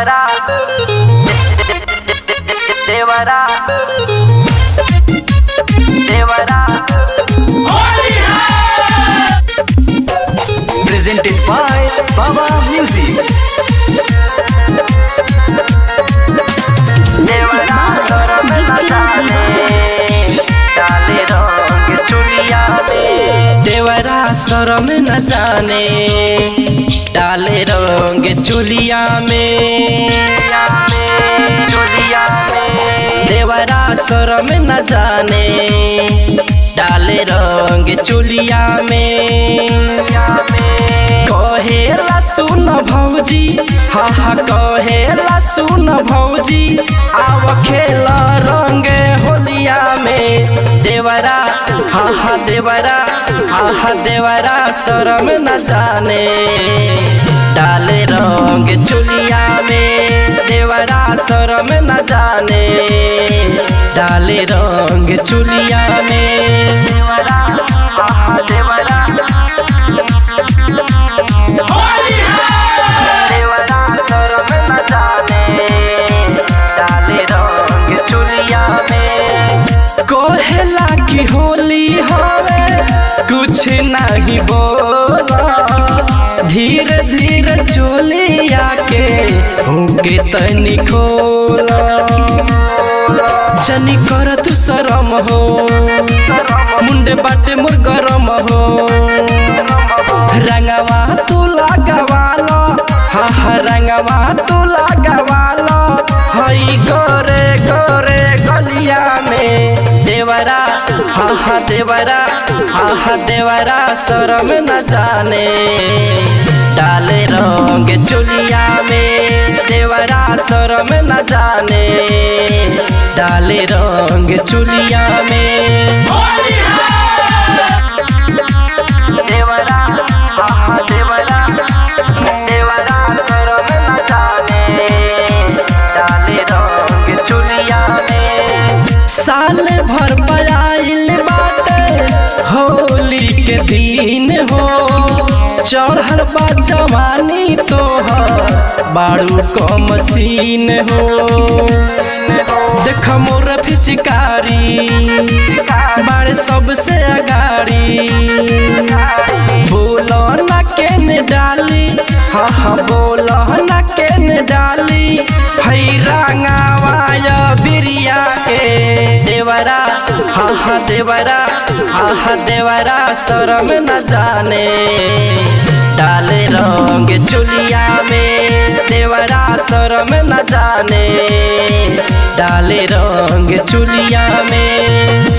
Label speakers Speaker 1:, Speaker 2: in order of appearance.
Speaker 1: देवरा देवरा देवरा
Speaker 2: presented by Baba Music.
Speaker 1: देवरा शरम न जाने डाले रंग चुलिया में। देवरा शरम न जाने डाले रंग चुलिया में। देवरा शरम न जाने डाले रंग चुलिया में। कहेला सुन भौजी हा हा कहेला सुन भौजी आव खेल रंग होलिया में। देवरा हा हा देवरा हा हा देवरा शरम न जाने डाले रंग चुलिया में। देवरा शरम न जाने डाले रंग चुलिया में। देवरा हा हा देवरा देवरा शरम न जाने डाले रंग चुलिया में। कहेला की होली हवे कुछ नहीं बोला धीरे धीरे चोलिया के होके तनी खोला। जनी कर तू शरम हो मुंडे बाटे मोर गरम हो। रंगवा तू लगावालो हा हा रंगवा तू लगावालो हई गोरे गोरे गलिया में। देवरा हा हा देवरा हा हा देवरा शरम न जाने डाले रंग चुलिया में। देवरा शरम न जाने डाले रंग चुलिया में। देवरा हा हा देवरा देवरा शरम न जाने डाले रंग चुलिया में। साल भर पयाइल बाटे होली के दिन हो चढ़ल बा जवानी तोहर बारू को मशीन हो। देख मोर फिचकारी बाड़े सबसे अगाड़ी बोलो न केने डाली हा हा बोलो न केने डाली हई रंगावाया बिरिया के। देवरा हा हा देवरा हा हा देवरा शरम न जाने डाले रंग चुलिया में। देवरा शरम न जाने डाले रंग चुलिया में।